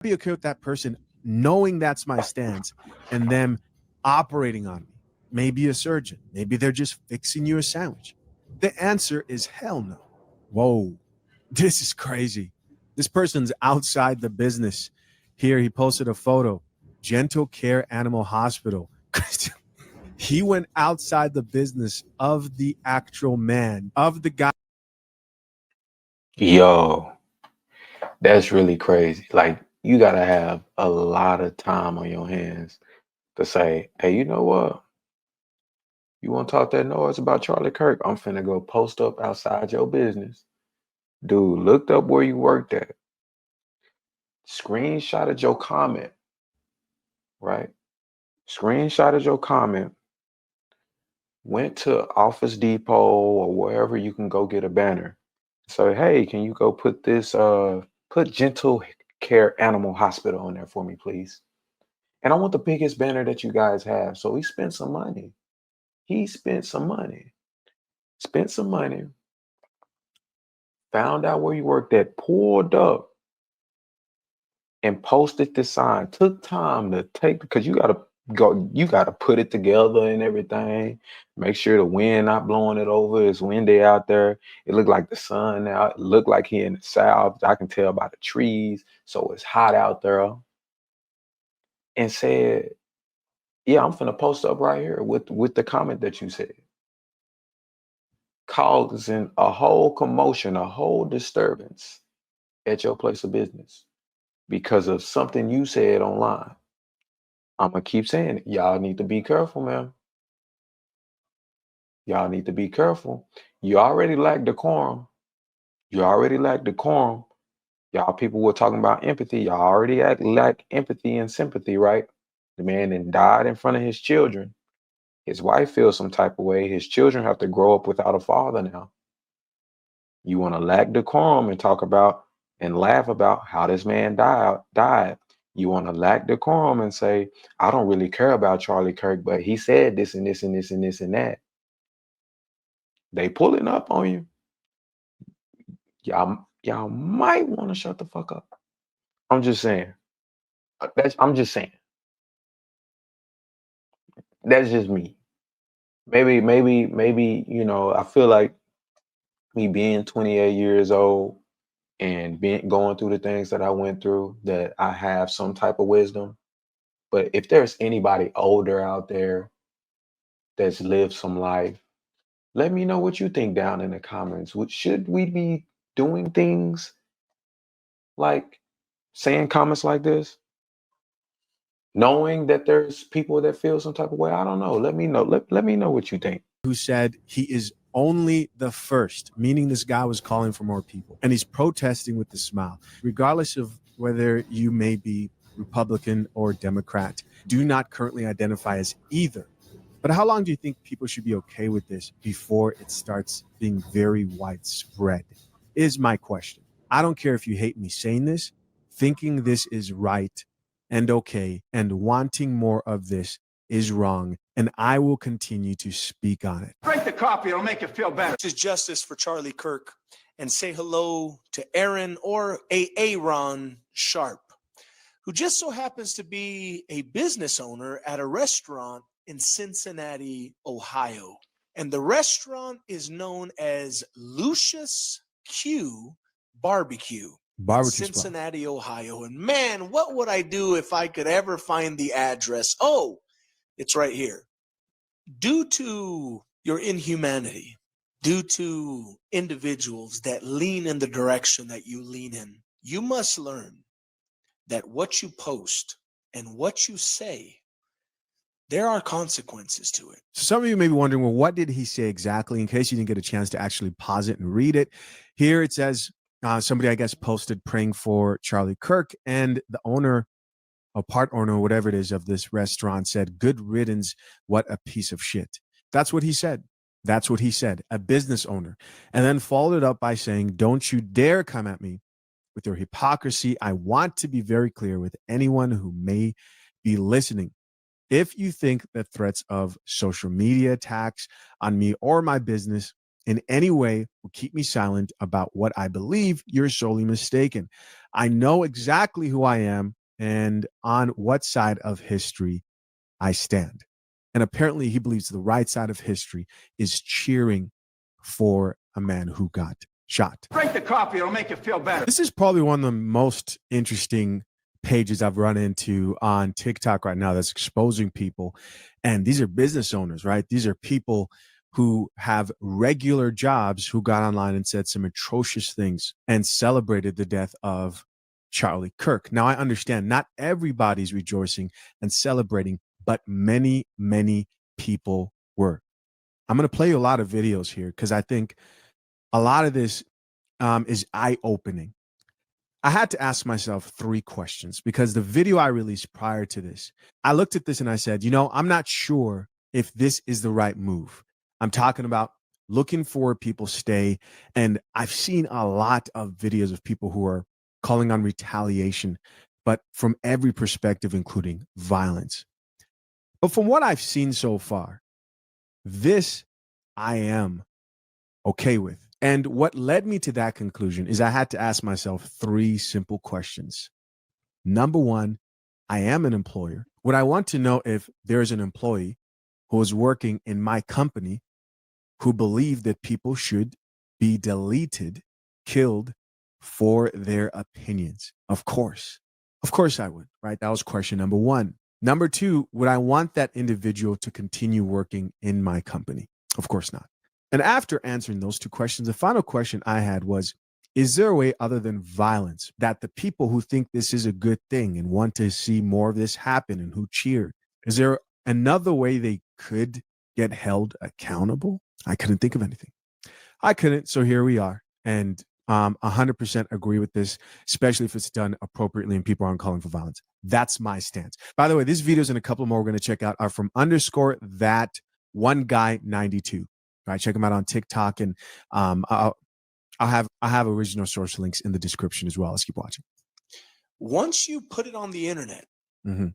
Be okay with that person knowing that's my stance and them operating on me. Maybe a surgeon. Maybe they're just fixing you a sandwich. The answer is hell no. Whoa, this is crazy. This person's outside the business. Here, he posted a photo. Gentle Care Animal Hospital. He went outside the business of the actual man, of the guy. Yo, that's really crazy. Like, you gotta have a lot of time on your hands to say, hey, you know what? You want to talk that noise about Charlie Kirk? I'm finna go post up outside your business. Dude, looked up where you worked at, screenshotted your comment, right? Screenshotted your comment, went to Office Depot or wherever you can go get a banner. So, hey, can you go put this, put Gentle Care Animal Hospital on there for me, please? And I want the biggest banner that you guys have. So he spent some money. He spent some money, spent some money, found out where you worked at, pulled up and posted this sign. Took time to take because you gotta put it together and everything. Make sure the wind not blowing it over. It's windy out there. It looked like the sun out. It looked like he in the south. I can tell by the trees. So it's hot out there. And said, yeah, I'm finna post up right here with the comment that you said. Causing a whole commotion, a whole disturbance at your place of business because of something you said online. I'm gonna keep saying it. Y'all need to be careful, man. Y'all need to be careful. You already lack decorum. You already lack decorum. Y'all people were talking about empathy. Y'all already lack empathy and sympathy, right? The man then died in front of his children. His wife feels some type of way. His children have to grow up without a father now. You want to lack decorum and talk about and laugh about how this man died. You want to lack decorum and say, I don't really care about Charlie Kirk, but he said this and this and this and this and that. They pulling up on you. Y'all might want to shut the fuck up. I'm just saying. I'm just saying. That's just me. Maybe, I feel like me being 28 years old and being going through the things that I went through, that I have some type of wisdom. But if there's anybody older out there that's lived some life, let me know what you think down in the comments. Should we be doing things like saying comments like this, knowing that there's people that feel some type of way? I don't know. Let me know. Let me know what you think. Who said he is only the first, meaning this guy was calling for more people. And he's protesting with a smile. Regardless of whether you may be Republican or Democrat, do not currently identify as either. But how long do you think people should be okay with this before it starts being very widespread? Is my question. I don't care if you hate me saying this, thinking this is right and okay and wanting more of this is wrong, and I will continue to speak on it. Drink the coffee, it'll make you feel better. This is justice for Charlie Kirk, and say hello to Aaron or Aaron Sharp, who just so happens to be a business owner at a restaurant in Cincinnati, Ohio. And the restaurant is known as Lucius Q Barbecue. Barbecue spot. Cincinnati, Ohio. And man, what would I do if I could ever find the address? Oh, it's right here. Due to your inhumanity, due to individuals that lean in the direction that you lean in, you must learn that what you post and what you say, there are consequences to it. So some of you may be wondering, well, what did he say exactly? In case you didn't get a chance to actually pause it and read it. Here it says, somebody, I guess, posted praying for Charlie Kirk, and the owner, a part owner, whatever it is, of this restaurant said, good riddance, what a piece of shit. That's what he said. That's what he said, a business owner. And then followed it up by saying, don't you dare come at me with your hypocrisy. I want to be very clear with anyone who may be listening. If you think that threats of social media attacks on me or my business in any way will keep me silent about what I believe, you're sorely mistaken. I know exactly who I am and on what side of history I stand. And apparently he believes the right side of history is cheering for a man who got shot. Drink the coffee, it'll make you feel better. This is probably one of the most interesting pages I've run into on TikTok right now that's exposing people. And these are business owners, right? These are people who have regular jobs who got online and said some atrocious things and celebrated the death of Charlie Kirk. Now, I understand not everybody's rejoicing and celebrating, but many, many people were. I'm going to play you a lot of videos here because I think a lot of this is eye-opening. I had to ask myself 3 questions because the video I released prior to this, I looked at this and I said, I'm not sure if this is the right move. I'm talking about looking for people stay. And I've seen a lot of videos of people who are calling on retaliation, but from every perspective, including violence. But from what I've seen so far, this I am okay with. And what led me to that conclusion is I had to ask myself 3 simple questions. Number 1, I am an employer. Would I want to know if there's an employee who is working in my company who believed that people should be deleted, killed for their opinions? Of course. Of course I would, right? That was question number 1. Number 2, would I want that individual to continue working in my company? Of course not. And after answering those 2 questions, the final question I had was, is there a way other than violence that the people who think this is a good thing and want to see more of this happen and who cheer, is there another way they could get held accountable? I couldn't think of anything. I couldn't. So here we are. And 100% agree with this, especially if it's done appropriately and people aren't calling for violence. That's my stance. By the way, these videos and a couple more we're going to check out are from _that1guy92. All right, check them out on TikTok, and I'll have original source links in the description as well. Let's keep watching. Once you put it on the internet, Mm-hmm.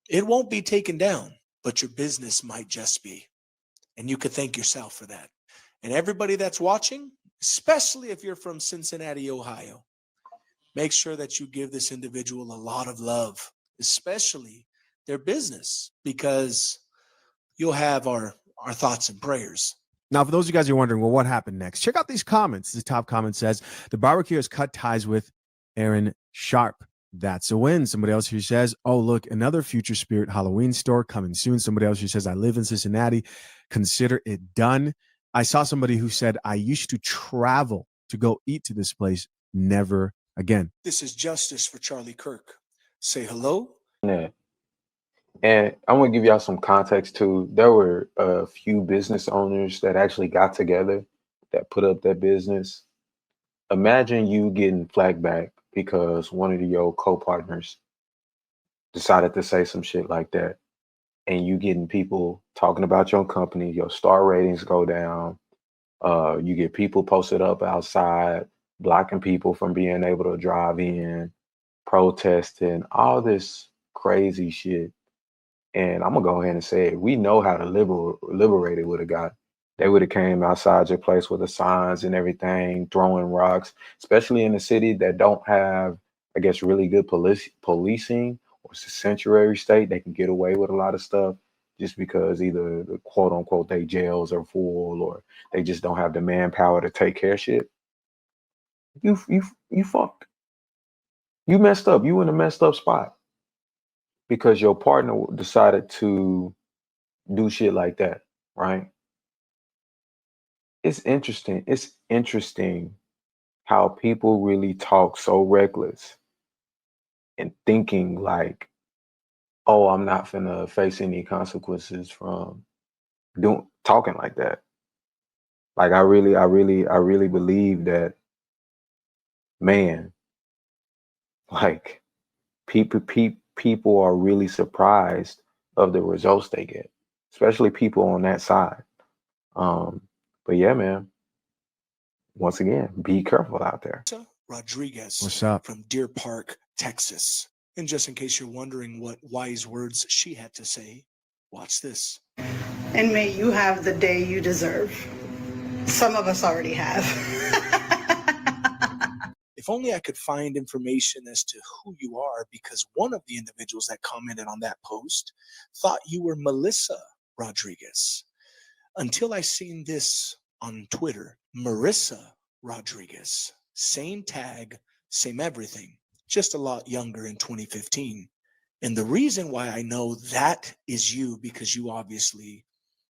it won't be taken down, but your business might just be. And you could thank yourself for that. And everybody that's watching, especially if you're from Cincinnati, Ohio, make sure that you give this individual a lot of love, especially their business, because you'll have our thoughts and prayers. Now, for those of you guys who are wondering, well, what happened next? Check out these comments. The top comment says, the barbecue has cut ties with Aaron Sharp. That's a win. Somebody else who says, oh, look, another Future Spirit Halloween store coming soon. Somebody else who says, I live in Cincinnati. Consider it done. I saw somebody who said, I used to travel to go eat to this place. Never again. This is justice for Charlie Kirk. Say hello. Yeah. And I'm going to give y'all some context too. There were a few business owners that actually got together that put up their business. Imagine you getting flagged back because one of your co-partners decided to say some shit like that. And you getting people talking about your company, your star ratings go down. You get people posted up outside, blocking people from being able to drive in, protesting, all this crazy shit. And I'm gonna go ahead and say it. We know how to liberate it would have got. They would have came outside your place with the signs and everything, throwing rocks, especially in a city that don't have, I guess, really good policing, or it's a sanctuary state. They can get away with a lot of stuff just because either the quote unquote they jails are full or they just don't have the manpower to take care of shit. You fucked. You messed up. You in a messed up spot. Because your partner decided to do shit like that, right? It's interesting. It's interesting how people really talk so reckless and thinking like, oh, I'm not finna face any consequences from talking like that. Like I really believe that, man, like people are really surprised of the results they get, especially people on that side. But yeah, man, once again, be careful out there. Rodriguez. What's up? From Deer Park, Texas. And just in case you're wondering what wise words she had to say, watch this. And may you have the day you deserve. Some of us already have. If only I could find information as to who you are, because one of the individuals that commented on that post thought you were Melissa Rodriguez. Until I seen this on Twitter, Marissa Rodriguez, same tag, same everything, just a lot younger in 2015. And the reason why I know that is you, because you obviously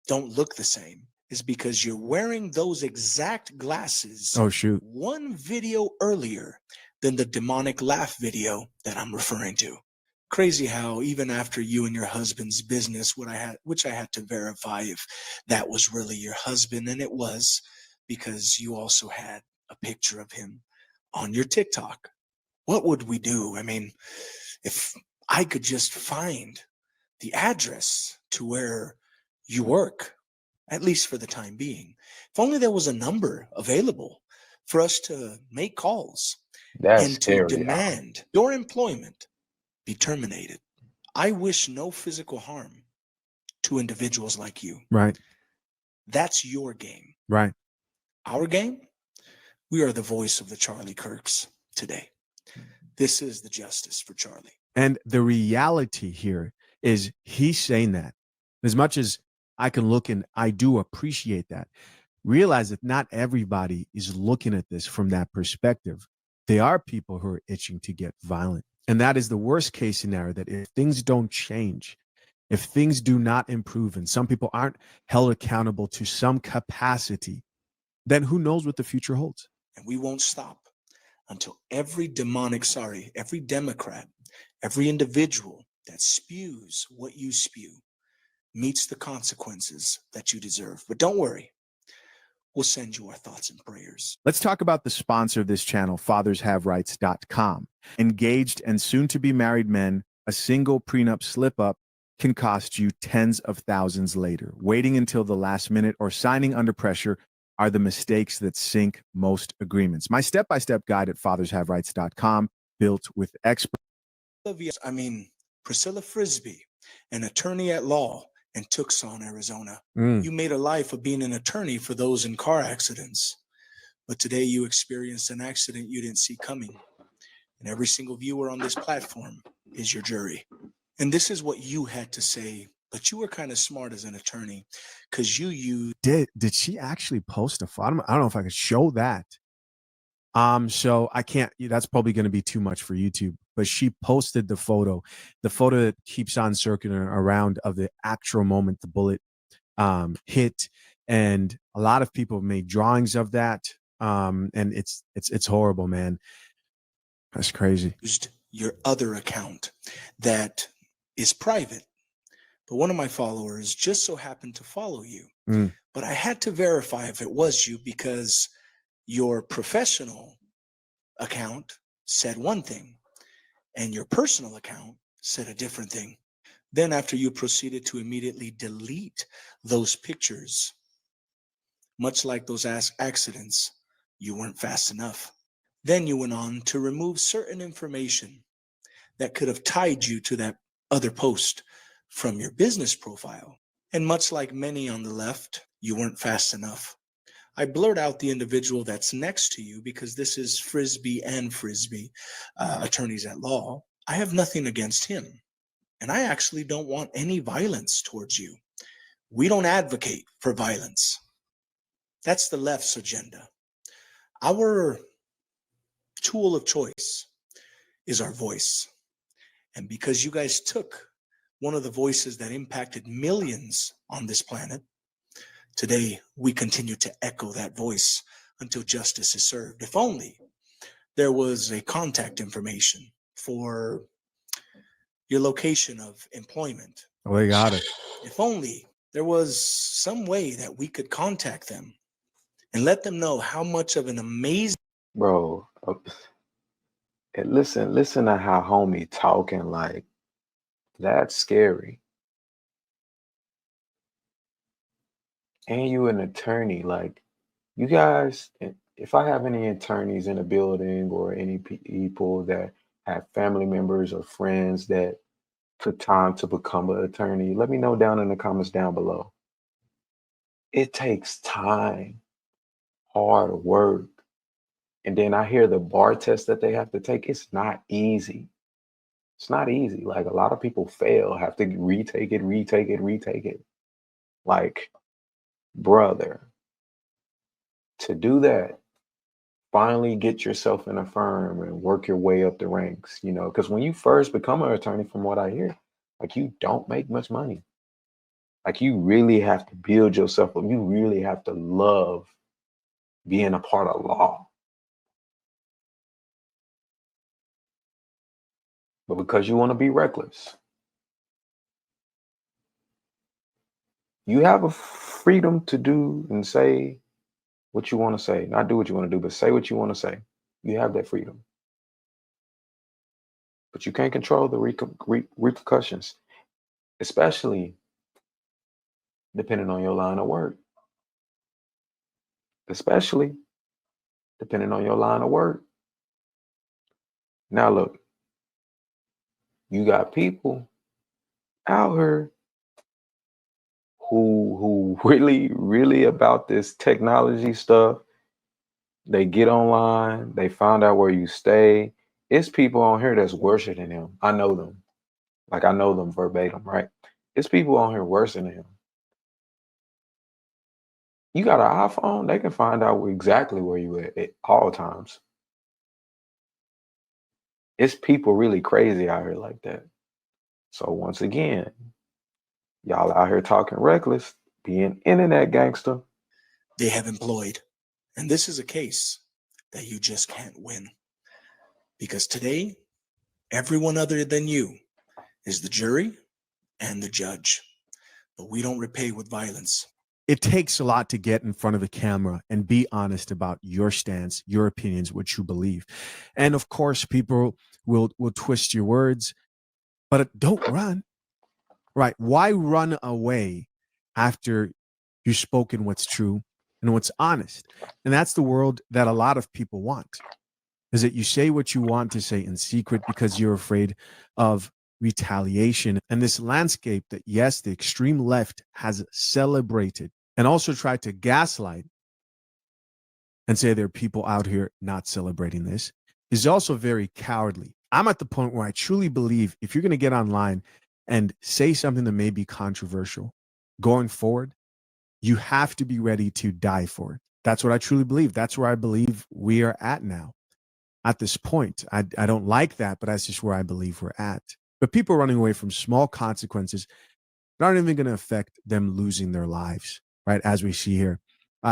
don't look the same, is because you're wearing those exact glasses. Oh, shoot. One video earlier than the demonic laugh video that I'm referring to. Crazy how even after you and your husband's business, which I had to verify if that was really your husband, and it was, because you also had a picture of him on your TikTok. What would we do? I mean, if I could just find the address to where you work, at least for the time being. If only there was a number available for us to make calls That's and to scary. demand your employment be terminated. I wish no physical harm to individuals like you. Right. That's your game. Right. Our game, we are the voice of the Charlie Kirks today. This is the justice for Charlie. And the reality here is he's saying that. As much as I can look, and I do appreciate that, realize that not everybody is looking at this from that perspective. There are people who are itching to get violent. And that is the worst case scenario, that if things don't change, if things do not improve, and some people aren't held accountable to some capacity, then who knows what the future holds. And we won't stop until every Democrat, every individual that spews what you spew meets the consequences that you deserve. But don't worry, we'll send you our thoughts and prayers. Let's talk about the sponsor of this channel, fathershaverights.com. Engaged and soon to be married men, a single prenup slip up can cost you tens of thousands later. Waiting until the last minute or signing under pressure are the mistakes that sink most agreements. My step-by-step guide at fathershaverights.com, built with experts. Priscilla Frisbee, an attorney at law in Tucson, Arizona. Mm. You made a life of being an attorney for those in car accidents. But today you experienced an accident you didn't see coming. And every single viewer on this platform is your jury. And this is what you had to say, but you were kind of smart as an attorney, because you used... Did she actually post a photo? I don't know if I could show that. So I can't, that's probably going to be too much for YouTube, but she posted the photo that keeps on circulating around of the actual moment the bullet hit. And a lot of people have made drawings of that. And it's horrible, man. That's crazy. Used your other account that is private, but one of my followers just so happened to follow you. But I had to verify if it was you, because your professional account said one thing and your personal account said a different thing. Then after you proceeded to immediately delete those pictures, much like those accidents, you weren't fast enough. Then you went on to remove certain information that could have tied you to that other post from your business profile. And much like many on the left, you weren't fast enough. I blurred out the individual that's next to you, because this is Frisbee and Frisbee, attorneys at law. I have nothing against him. And I actually don't want any violence towards you. We don't advocate for violence. That's the left's agenda. Our tool of choice is our voice. And because you guys took one of the voices that impacted millions on this planet, today we continue to echo that voice until justice is served. If only there was a contact information for your location of employment. Oh, they got it. If only there was some way that we could contact them and let them know how much of an amazing... Bro, and listen to how homie talking, like, that's scary. And you an attorney, like, you guys, if I have any attorneys in the building or any people that have family members or friends that took time to become an attorney, let me know down in the comments down below. It takes time. hard work. And then I hear the bar test that they have to take. It's not easy. It's not easy. Like a lot of people fail, have to retake it. Like, brother, to do that, finally get yourself in a firm and work your way up the ranks, because when you first become an attorney, from what I hear, like you don't make much money. Like you really have to build yourself up. You really have to love being a part of law. But because you want to be reckless, you have a freedom to do and say what you want to say. Not do what you want to do, but say what you want to say. You have that freedom. But you can't control the repercussions, especially depending on your line of work. Especially depending on your line of work. Now look, you got people out here who really about this technology stuff. They get online, they find out where you stay. It's people on here that's worse than him. I know them. Like I know them verbatim, right? It's people on here worse than him. You got an iPhone, they can find out exactly where you at all times. It's people really crazy out here like that. So once again, y'all out here talking reckless, being internet gangster. They have employed. And this is a case that you just can't win. Because today, everyone other than you is the jury and the judge. But we don't repay with violence. It takes a lot to get in front of the camera and be honest about your stance, your opinions, what you believe. And of course, people will twist your words, but don't run. Right? Why run away after you've spoken what's true and what's honest? And that's the world that a lot of people want. Is that you say what you want to say in secret because you're afraid of retaliation. And this landscape that, yes, the extreme left has celebrated and also tried to gaslight and say there are people out here not celebrating this is also very cowardly. I'm at the point where I truly believe if you're going to get online and say something that may be controversial going forward, you have to be ready to die for it. That's what I truly believe. That's where I believe we are at now. At this point, I don't like that, but that's just where I believe we're at. But people running away from small consequences aren't even going to affect them losing their lives, right? As we see here.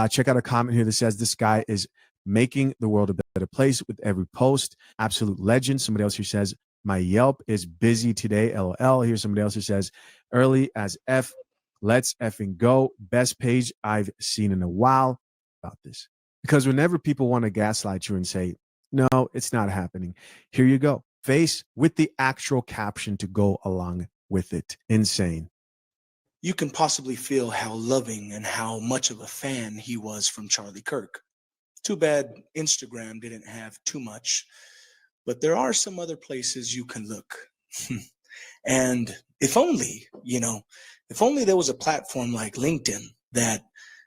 Check out a comment here that says this guy is making the world a better place with every post. Absolute legend. Somebody else who says, my Yelp is busy today, LOL. Here's somebody else who says, early as F, let's effing go. Best page I've seen in a while about this. Because whenever people want to gaslight you and say, no, it's not happening. Here you go. Face with the actual caption to go along with it. Insane. You can possibly feel how loving and how much of a fan he was from Charlie Kirk. Too bad Instagram didn't have too much, but there are some other places you can look. And if only there was a platform like LinkedIn that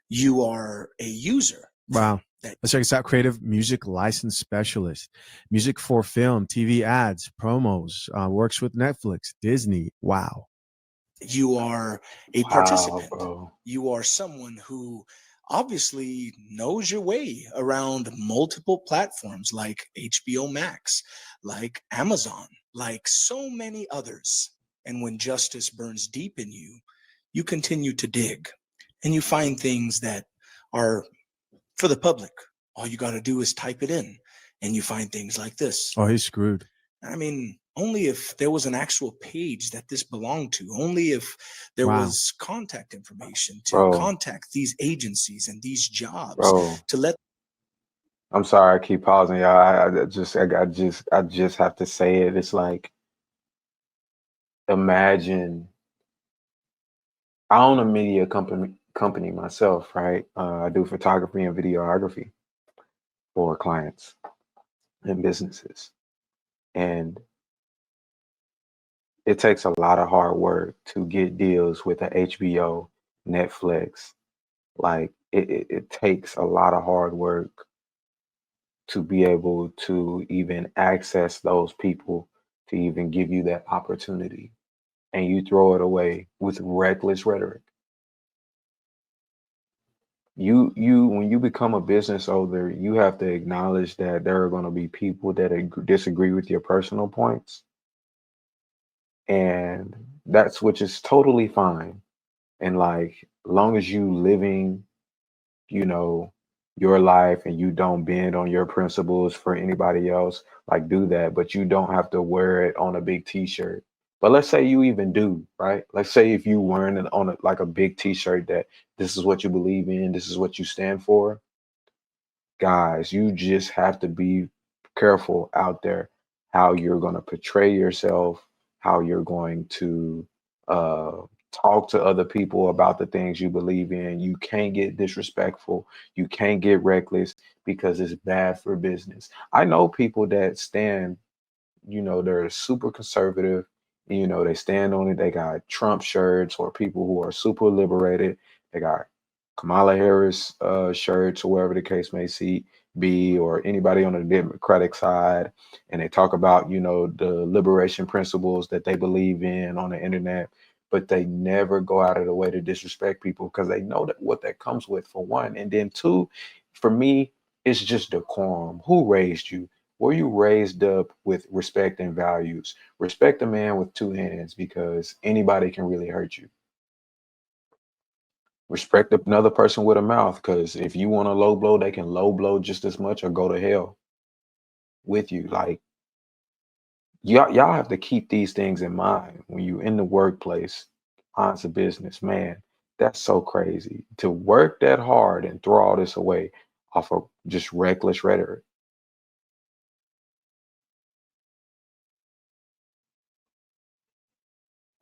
you are a user. Wow. Let's check this out. Creative music license specialist, music for film, TV ads, promos, works with Netflix, Disney. Wow. You are a participant. Bro. You are someone who obviously knows your way around multiple platforms like HBO Max, like Amazon, like so many others. And when justice burns deep in you, you continue to dig and you find things that are for the public. All you got to do is type it in and you find things like this. Oh, he's screwed. I mean, only if there was an actual page that this belonged to, only if there was contact information to contact these agencies and these jobs to let. I'm sorry, I keep pausing, y'all. I just have to say it. It's like, imagine, I own a media company myself, right? I do photography and videography for clients and businesses. And it takes a lot of hard work to get deals with the HBO, Netflix, Like it takes a lot of hard work to be able to even access those people to even give you that opportunity. And you throw it away with reckless rhetoric. You when you become a business owner, you have to acknowledge that there are going to be people that disagree with your personal points, and that's which is totally fine. And like, long as you living, you know, your life and you don't bend on your principles for anybody else, like, do that, but you don't have to wear it on a big t-shirt. But let's say you even do, right? Let's say if you wearing it on like a big t-shirt that this is what you believe in, this is what you stand for, guys, you just have to be careful out there how you're going to portray yourself, how you're going to uh, talk to other people about the things you believe in. You can't get disrespectful. You can't get reckless because it's bad for business. I know people that stand, they're super conservative. They stand on it. They got Trump shirts, or people who are super liberated. They got Kamala Harris shirts, or wherever the case may be, or anybody on the Democratic side, and they talk about, the liberation principles that they believe in on the internet, but they never go out of the way to disrespect people because they know that what that comes with, for one. And then two, for me, it's just decorum. Who raised you? Were you raised up with respect and values? Respect a man with two hands, because anybody can really hurt you. Respect another person with a mouth, because if you want to low blow, they can low blow just as much or go to hell with you. Like, y'all have to keep these things in mind when you're in the workplace, on to business. Man, that's so crazy to work that hard and throw all this away off of just reckless rhetoric.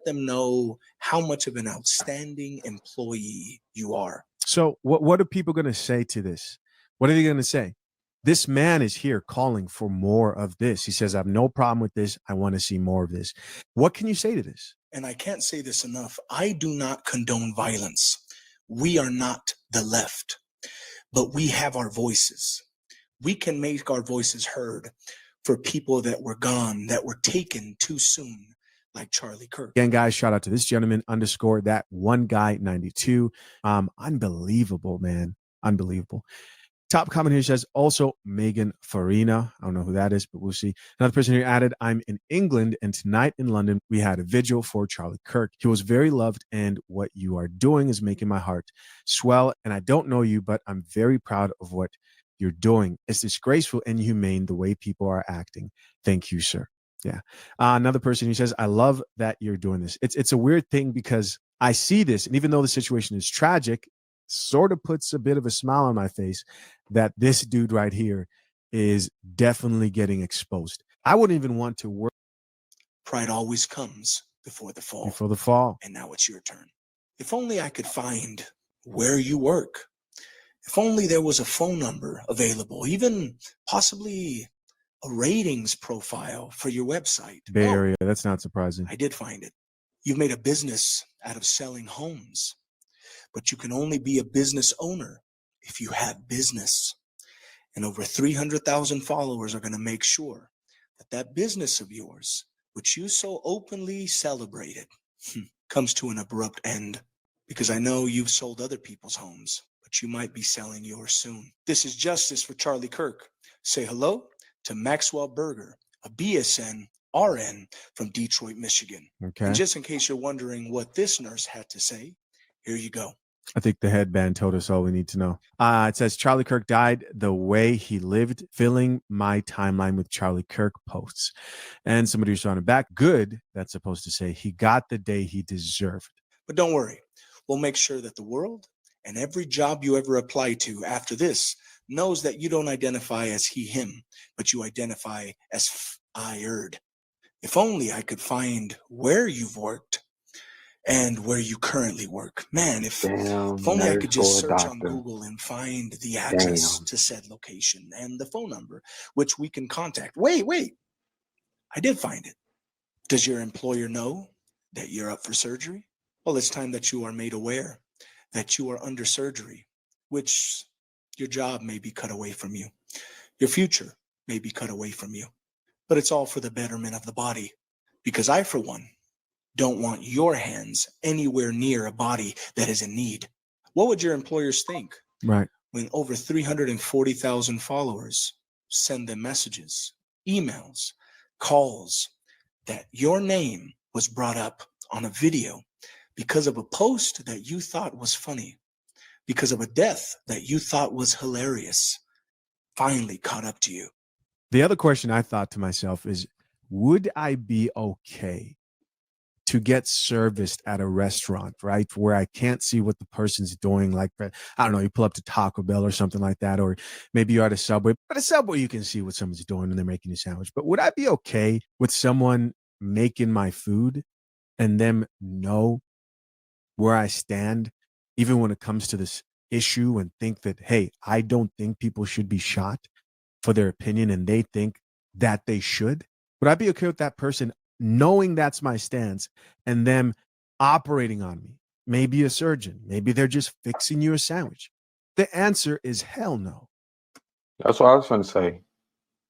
Them know how much of an outstanding employee you are. So what are people going to say to this? What are they going to say? This man is here calling for more of this. He says, I have no problem with this. I want to see more of this. What can you say to this? And I can't say this enough. I do not condone violence. We are not the left, but we have our voices. We can make our voices heard for people that were gone, that were taken too soon, like Charlie Kirk. Again, guys, shout out to this gentleman _ that one guy 92. Unbelievable, man. Unbelievable. Top comment here says, also Megan Farina. I don't know who that is, but we'll see. Another person here added, I'm in England, and tonight in London, we had a vigil for Charlie Kirk. He was very loved, and what you are doing is making my heart swell. And I don't know you, but I'm very proud of what you're doing. It's disgraceful and inhumane the way people are acting. Thank you, sir. Yeah. Another person who says, I love that you're doing this. It's a weird thing because I see this, and even though the situation is tragic, sort of puts a bit of a smile on my face that this dude right here is definitely getting exposed. I wouldn't even want to work. Pride always comes before the fall. Before the fall. And now it's your turn. If only I could find where you work. If only there was a phone number available, even possibly a ratings profile for your website. Bay Area, that's not surprising. I did find it. You've made a business out of selling homes, but you can only be a business owner if you have business. And over 300,000 followers are going to make sure that that business of yours, which you so openly celebrated, comes to an abrupt end. Because I know you've sold other people's homes, but you might be selling yours soon. This is Justice for Charlie Kirk. Say hello to Maxwell Berger, a BSN RN from Detroit, Michigan. Okay. And just in case you're wondering what this nurse had to say, here you go. I think the headband told us all we need to know. It says Charlie Kirk died the way he lived, filling my timeline with Charlie Kirk posts. And somebody responded back, good, that's supposed to say he got the day he deserved. But don't worry, we'll make sure that the world and every job you ever apply to after this knows that you don't identify as he, him, but you identify as fired. If only I could find where you've worked and where you currently work. Man, if only I could just search on Google and find the address to said location and the phone number, which we can contact. Wait, I did find it. Does your employer know that you're up for surgery? Well, it's time that you are made aware that you are under surgery, which your job may be cut away from you. Your future may be cut away from you, but it's all for the betterment of the body. Because I, for one, don't want your hands anywhere near a body that is in need. What would your employers think Right. when over 340,000 followers send them messages, emails, calls that your name was brought up on a video because of a post that you thought was funny, because of a death that you thought was hilarious, finally caught up to you? The other question I thought to myself is, would I be okay to get serviced at a restaurant, right, where I can't see what the person's doing? Like, I don't know, you pull up to Taco Bell or something like that, or maybe you're at a Subway. But at a Subway, you can see what someone's doing when they're making a sandwich. But would I be okay with someone making my food and them know where I stand, even when it comes to this issue, and think that, hey, I don't think people should be shot for their opinion, and they think that they should? Would I be okay with that person knowing that's my stance and them operating on me? Maybe a surgeon, maybe they're just fixing you a sandwich. The answer is hell no. That's what I was trying to say.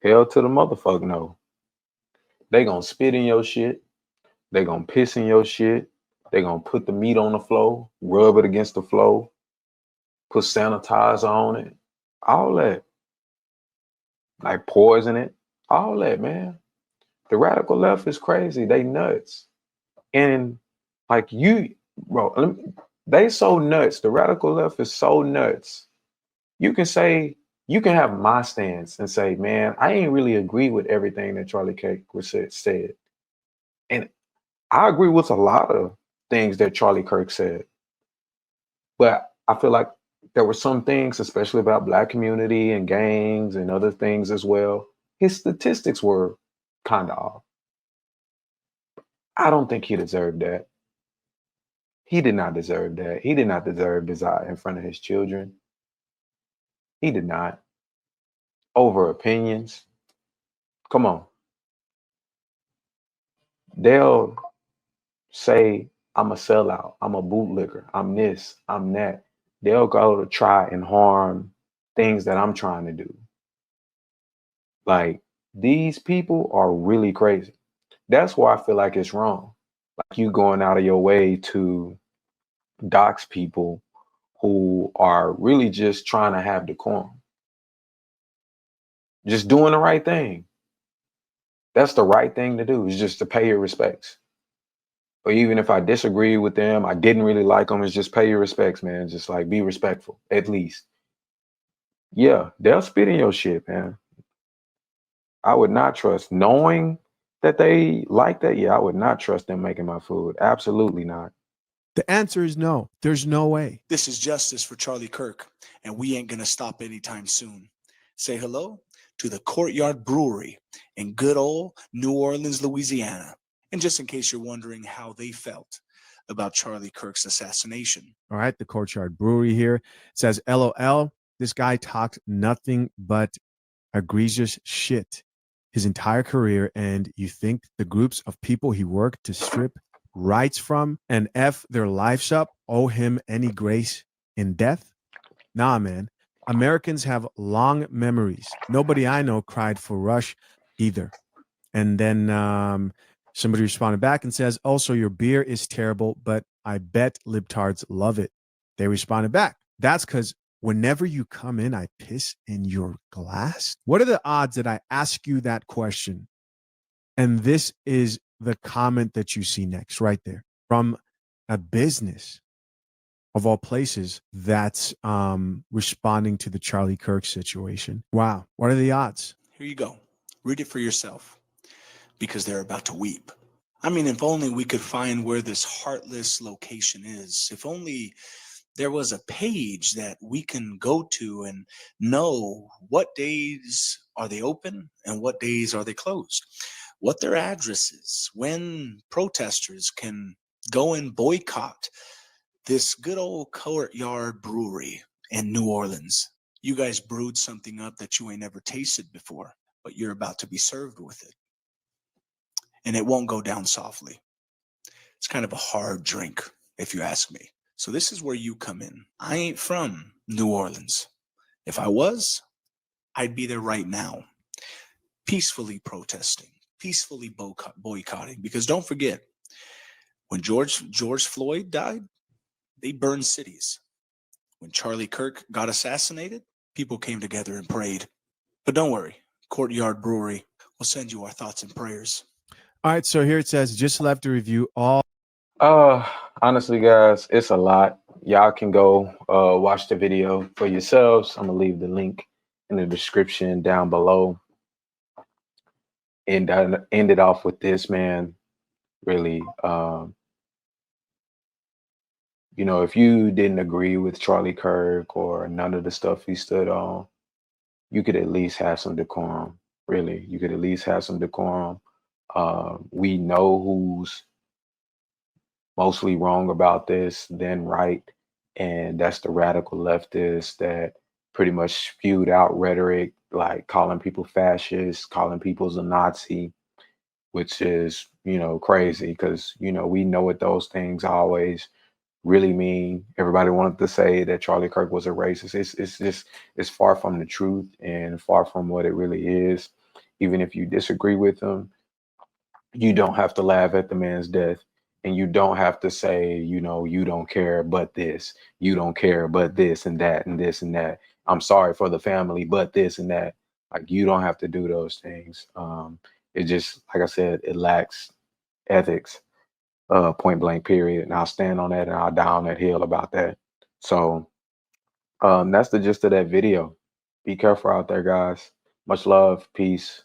Hell to the motherfucker no. They gonna spit in your shit. They gonna piss in your shit. They gonna put the meat on the floor, rub it against the floor, put sanitizer on it, all that. Like poison it, all that, man. The radical left is crazy. They nuts. And like you, bro, they so nuts. The radical left is so nuts. You can say, you can have my stance and say, man, I ain't really agree with everything that Charlie Kirk said. And I agree with a lot of things that Charlie Kirk said. But I feel like there were some things, especially about Black community and gangs and other things as well. His statistics were kind of off. I don't think he deserved that. He did not deserve that. He did not deserve desire in front of his children. He did not. Over opinions. Come on. They'll say, I'm a sellout, I'm a bootlicker, I'm this, I'm that. They'll go to try and harm things that I'm trying to do. Like, these people are really crazy. That's why I feel like it's wrong. Like, you going out of your way to dox people who are really just trying to have decorum. Just doing the right thing. That's the right thing to do, is just to pay your respects. Or even if I disagree with them, I didn't really like them, it's just pay your respects, man. Just like be respectful, at least. Yeah, they'll spit in your shit, man. I would not trust, knowing that they like that. Yeah, I would not trust them making my food. Absolutely not. The answer is no. There's no way. This is justice for Charlie Kirk, and we ain't gonna stop anytime soon. Say hello to the Courtyard Brewery in good old New Orleans, Louisiana. And just in case you're wondering how they felt about Charlie Kirk's assassination. All right, the Courtyard Brewery here says, LOL, this guy talked nothing but egregious shit his entire career, and you think the groups of people he worked to strip rights from and F their lives up owe him any grace in death? Nah, man. Americans have long memories. Nobody I know cried for Rush either. And then somebody responded back and says, also, your beer is terrible, but I bet libtards love it. They responded back, that's because whenever you come in, I piss in your glass. What are the odds that I ask you that question? And this is the comment that you see next, right there, from a business of all places that's responding to the Charlie Kirk situation. Wow. What are the odds? Here you go. Read it for yourself, because they're about to weep. I mean, if only we could find where this heartless location is. If only there was a page that we can go to and know what days are they open and what days are they closed, what their address is, when protesters can go and boycott this good old Courtyard Brewery in New Orleans. You guys brewed something up that you ain't never tasted before, but you're about to be served with it. And it won't go down softly. It's kind of a hard drink, if you ask me. So this is where you come in. I ain't from New Orleans. If I was, I'd be there right now, peacefully protesting, peacefully boycotting. Because don't forget, when George Floyd died, they burned cities. When Charlie Kirk got assassinated, people came together and prayed. But don't worry, Courtyard Brewery will send you our thoughts and prayers. All right, so here it says, just left to review all. Honestly, guys, it's a lot. Y'all can go watch the video for yourselves. I'm gonna leave the link in the description down below. And I ended off with this, man. Really, you know, if you didn't agree with Charlie Kirk or none of the stuff he stood on, you could at least have some decorum. Really, you could at least have some decorum. We know who's mostly wrong about this than right, and that's the radical leftists that pretty much spewed out rhetoric like calling people fascists, calling people a Nazi, which is, you know, crazy because, you know, we know what those things always really mean. Everybody wanted to say that Charlie Kirk was a racist. It's just, it's far from the truth and far from what it really is. Even if you disagree with him, you don't have to laugh at the man's death, and you don't have to say, you know, you don't care but this, you don't care but this and that and this and that, I'm sorry for the family but this and that. Like, you don't have to do those things. It just, like I said, it lacks ethics, point blank period, and I'll stand on that and I'll die on that hill about that. So that's the gist of that video. Be careful out there, guys. Much love, peace.